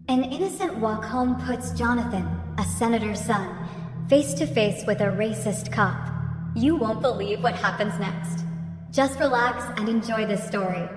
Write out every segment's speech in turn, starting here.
An innocent walk home puts Jonathan, a senator's son, face to face with a racist cop. You won't believe what happens next. Just relax and enjoy this story.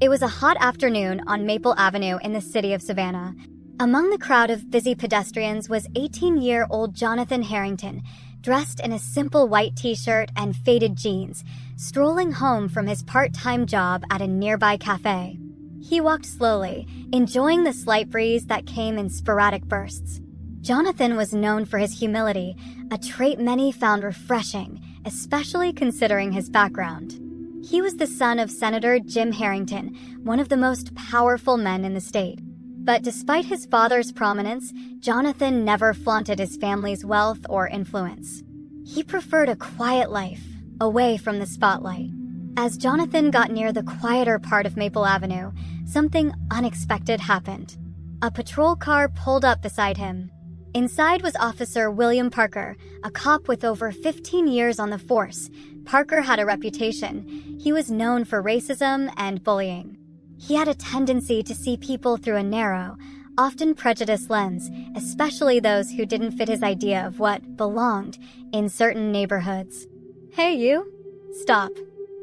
It was a hot afternoon on Maple Avenue in the city of Savannah. Among the crowd of busy pedestrians was 18-year-old Jonathan Harrington, dressed in a simple white t-shirt and faded jeans, strolling home from his part-time job at a nearby cafe. He walked slowly, enjoying the slight breeze that came in sporadic bursts. Jonathan was known for his humility, a trait many found refreshing, especially considering his background. He was the son of Senator Jim Harrington, one of the most powerful men in the state. But despite his father's prominence, Jonathan never flaunted his family's wealth or influence. He preferred a quiet life, away from the spotlight. As Jonathan got near the quieter part of Maple Avenue, something unexpected happened. A patrol car pulled up beside him. Inside was Officer William Parker, a cop with over 15 years on the force. Parker had a reputation. He was known for racism and bullying. He had a tendency to see people through a narrow, often prejudiced lens, especially those who didn't fit his idea of what belonged in certain neighborhoods. "Hey, you! Stop!"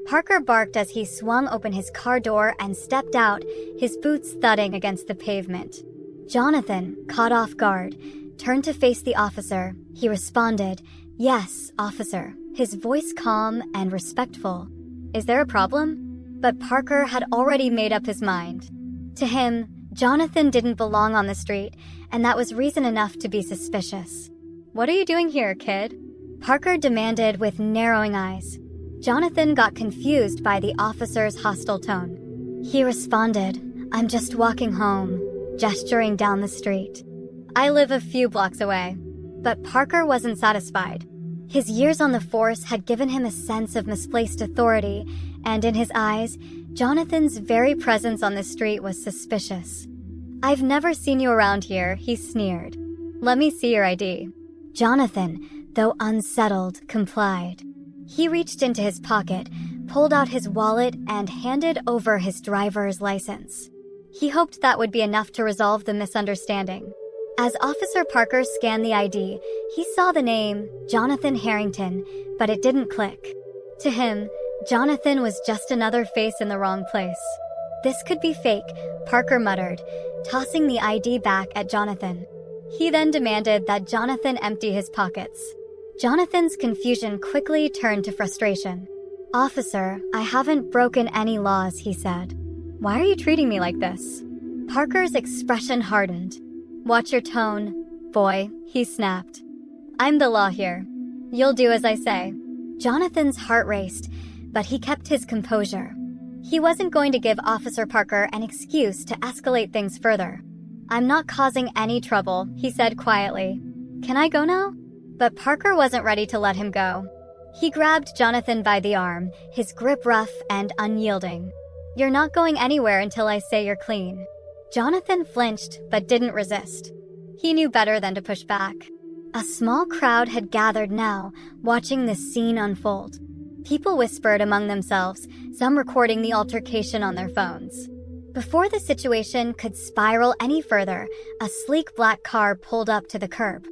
Parker barked as he swung open his car door and stepped out, his boots thudding against the pavement. Jonathan, caught off guard, turned to face the officer. He responded, "Yes, officer," his voice calm and respectful. "Is there a problem?" But Parker had already made up his mind. To him, Jonathan didn't belong on the street, and that was reason enough to be suspicious. "What are you doing here, kid?" Parker demanded with narrowing eyes. Jonathan got confused by the officer's hostile tone. He responded, "I'm just walking home," gesturing down the street. "I live a few blocks away." But Parker wasn't satisfied. His years on the force had given him a sense of misplaced authority, and in his eyes, Jonathan's very presence on the street was suspicious. "I've never seen you around here," he sneered. "Let me see your ID." Jonathan, though unsettled, complied. He reached into his pocket, pulled out his wallet, and handed over his driver's license. He hoped that would be enough to resolve the misunderstanding. As Officer Parker scanned the ID, he saw the name, Jonathan Harrington, but it didn't click. To him, Jonathan was just another face in the wrong place. "This could be fake," Parker muttered, tossing the ID back at Jonathan. He then demanded that Jonathan empty his pockets. Jonathan's confusion quickly turned to frustration. "Officer, I haven't broken any laws," he said. "Why are you treating me like this?" Parker's expression hardened. "Watch your tone, boy," he snapped. "I'm the law here. You'll do as I say." Jonathan's heart raced, but he kept his composure. He wasn't going to give Officer Parker an excuse to escalate things further. "I'm not causing any trouble," he said quietly. "Can I go now?" But Parker wasn't ready to let him go. He grabbed Jonathan by the arm, his grip rough and unyielding. "You're not going anywhere until I say you're clean." Jonathan flinched but didn't resist. He knew better than to push back. A small crowd had gathered now, watching this scene unfold. People whispered among themselves, some recording the altercation on their phones. Before the situation could spiral any further, a sleek black car pulled up to the curb.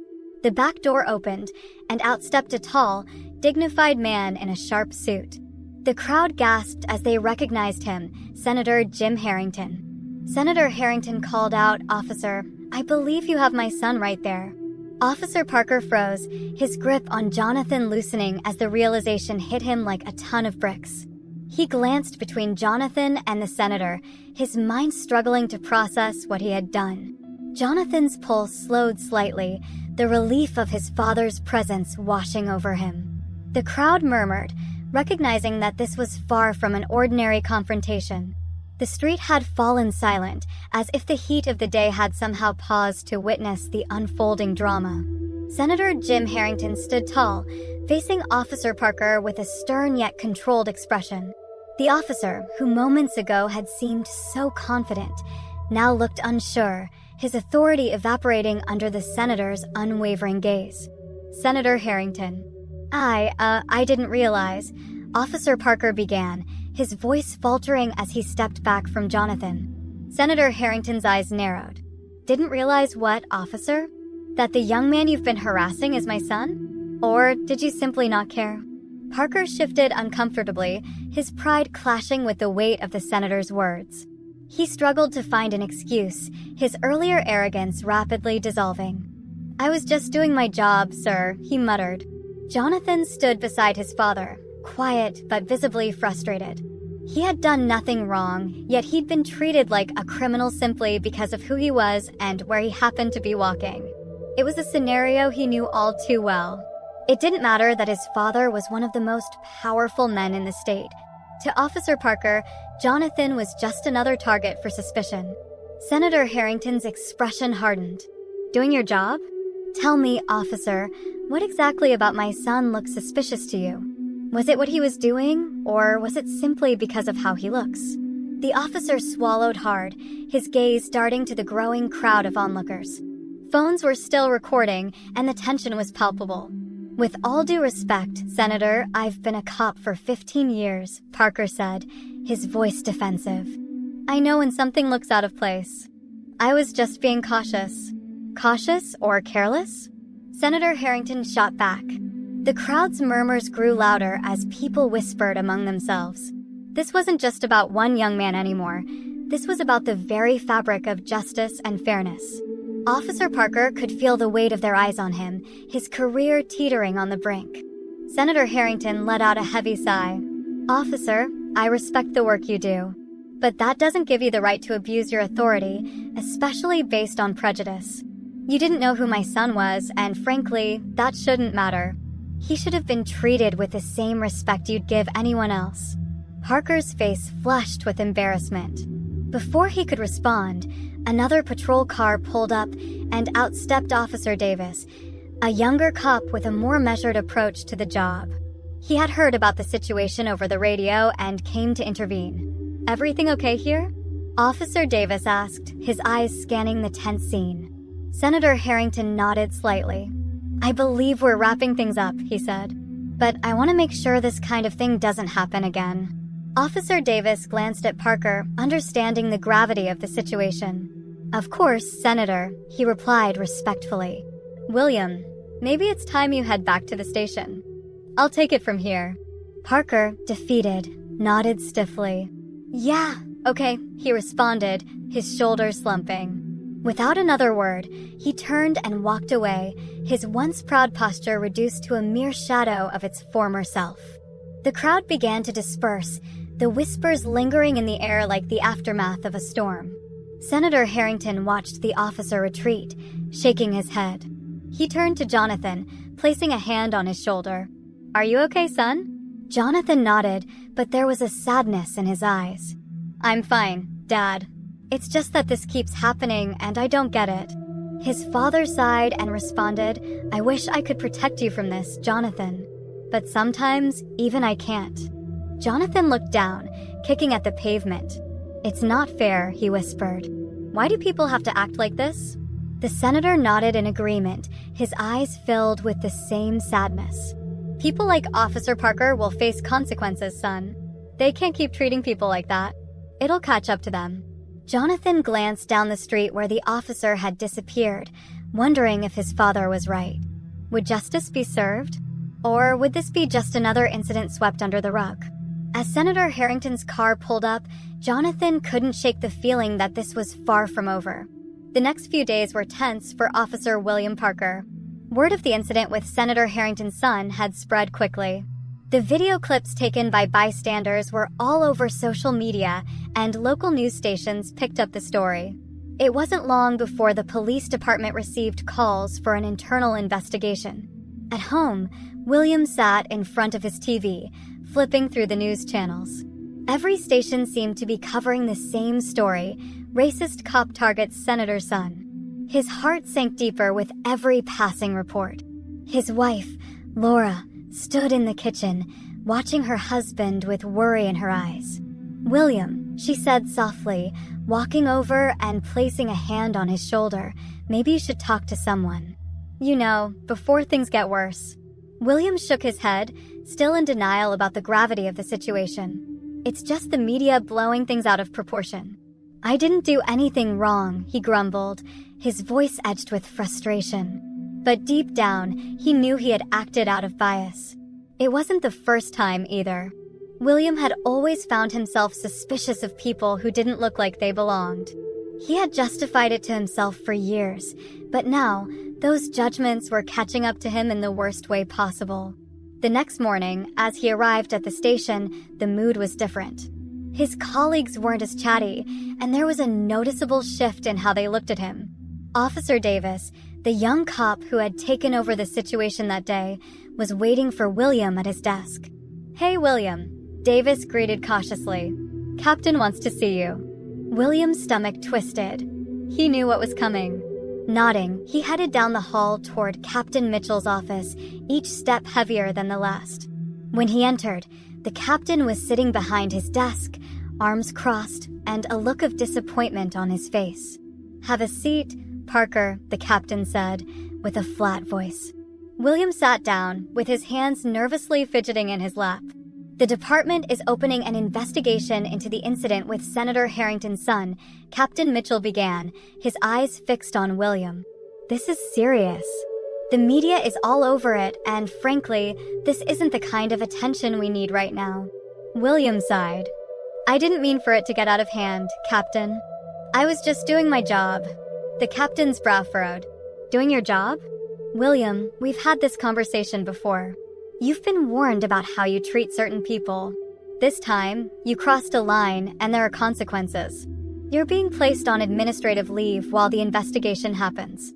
The back door opened, and out stepped a tall, dignified man in a sharp suit. The crowd gasped as they recognized him, Senator Jim Harrington. Senator Harrington called out, "Officer, I believe you have my son right there." Officer Parker froze, his grip on Jonathan loosening as the realization hit him like a ton of bricks. He glanced between Jonathan and the senator, his mind struggling to process what he had done. Jonathan's pulse slowed slightly, the relief of his father's presence washing over him. The crowd murmured, recognizing that this was far from an ordinary confrontation. The street had fallen silent, as if the heat of the day had somehow paused to witness the unfolding drama. Senator Jim Harrington stood tall, facing Officer Parker with a stern yet controlled expression. The officer, who moments ago had seemed so confident, now looked unsure, his authority evaporating under the senator's unwavering gaze. "Senator Harrington." I didn't realize," Officer Parker began, his voice faltering as he stepped back from Jonathan. Senator Harrington's eyes narrowed. Didn't realize what, officer? That the young man you've been harassing is my son? Or did you simply not care? Parker shifted uncomfortably, his pride clashing with the weight of the senator's words. He struggled to find an excuse, his earlier arrogance rapidly dissolving. I was just doing my job, sir, he muttered. Jonathan stood beside his father, quiet but visibly frustrated. He had done nothing wrong, yet he'd been treated like a criminal simply because of who he was and where he happened to be walking. It was a scenario he knew all too well. It didn't matter that his father was one of the most powerful men in the state. To Officer Parker, Jonathan was just another target for suspicion. Senator Harrington's expression hardened. Doing your job? Tell me, officer, what exactly about my son looks suspicious to you? Was it what he was doing, or was it simply because of how he looks? The officer swallowed hard, his gaze darting to the growing crowd of onlookers. Phones were still recording, and the tension was palpable. With all due respect, Senator, I've been a cop for 15 years, Parker said, his voice defensive. I know when something looks out of place. I was just being cautious. Cautious or careless? Senator Harrington shot back. The crowd's murmurs grew louder as people whispered among themselves. This wasn't just about one young man anymore. This was about the very fabric of justice and fairness. Officer Parker could feel the weight of their eyes on him, his career teetering on the brink. Senator Harrington let out a heavy sigh. Officer, I respect the work you do. But that doesn't give you the right to abuse your authority, especially based on prejudice. You didn't know who my son was, and frankly, that shouldn't matter. He should have been treated with the same respect you'd give anyone else. Parker's face flushed with embarrassment. Before he could respond, another patrol car pulled up and outstepped Officer Davis, a younger cop with a more measured approach to the job. He had heard about the situation over the radio and came to intervene. Everything okay here? Officer Davis asked, his eyes scanning the tense scene. Senator Harrington nodded slightly. I believe we're wrapping things up, he said. But I want to make sure this kind of thing doesn't happen again. Officer Davis glanced at Parker, understanding the gravity of the situation. Of course, Senator, he replied respectfully. William, maybe it's time you head back to the station. I'll take it from here. Parker, defeated, nodded stiffly. Yeah, okay, he responded, his shoulders slumping. Without another word, he turned and walked away, his once proud posture reduced to a mere shadow of its former self. The crowd began to disperse, the whispers lingering in the air like the aftermath of a storm. Senator Harrington watched the officer retreat, shaking his head. He turned to Jonathan, placing a hand on his shoulder. Are you okay, son? Jonathan nodded, but there was a sadness in his eyes. I'm fine, Dad. It's just that this keeps happening and I don't get it. His father sighed and responded, I wish I could protect you from this, Jonathan. But sometimes, even I can't. Jonathan looked down, kicking at the pavement. It's not fair, he whispered. Why do people have to act like this? The senator nodded in agreement, his eyes filled with the same sadness. People like Officer Parker will face consequences, son. They can't keep treating people like that. It'll catch up to them. Jonathan glanced down the street where the officer had disappeared, wondering if his father was right. Would justice be served? Or would this be just another incident swept under the rug? As Senator Harrington's car pulled up, Jonathan couldn't shake the feeling that this was far from over. The next few days were tense for Officer William Parker. Word of the incident with Senator Harrington's son had spread quickly. The video clips taken by bystanders were all over social media, and local news stations picked up the story. It wasn't long before the police department received calls for an internal investigation. At home, William sat in front of his TV, flipping through the news channels. Every station seemed to be covering the same story: racist cop targets senator's son. His heart sank deeper with every passing report. His wife, Laura, stood in the kitchen, watching her husband with worry in her eyes. William, she said softly, walking over and placing a hand on his shoulder, maybe you should talk to someone. You know, before things get worse. William shook his head, still in denial about the gravity of the situation. It's just the media blowing things out of proportion. "I didn't do anything wrong," he grumbled, his voice edged with frustration. But deep down, he knew he had acted out of bias. It wasn't the first time either. William had always found himself suspicious of people who didn't look like they belonged. He had justified it to himself for years, but now, those judgments were catching up to him in the worst way possible. The next morning, as he arrived at the station, the mood was different. His colleagues weren't as chatty, and there was a noticeable shift in how they looked at him. Officer Davis, the young cop who had taken over the situation that day, was waiting for William at his desk. "Hey, William," Davis greeted cautiously. "Captain wants to see you." William's stomach twisted. He knew what was coming. Nodding, he headed down the hall toward Captain Mitchell's office, each step heavier than the last. When he entered, the captain was sitting behind his desk, arms crossed, and a look of disappointment on his face. "Have a seat, Parker," the captain said, with a flat voice. William sat down, with his hands nervously fidgeting in his lap. "The department is opening an investigation into the incident with Senator Harrington's son," Captain Mitchell began, his eyes fixed on William. "This is serious. The media is all over it, and frankly, this isn't the kind of attention we need right now." William sighed. "I didn't mean for it to get out of hand, Captain. I was just doing my job." The captain's brow furrowed. "Doing your job?" "William, we've had this conversation before. You've been warned about how you treat certain people. This time, you crossed a line and there are consequences. You're being placed on administrative leave while the investigation happens."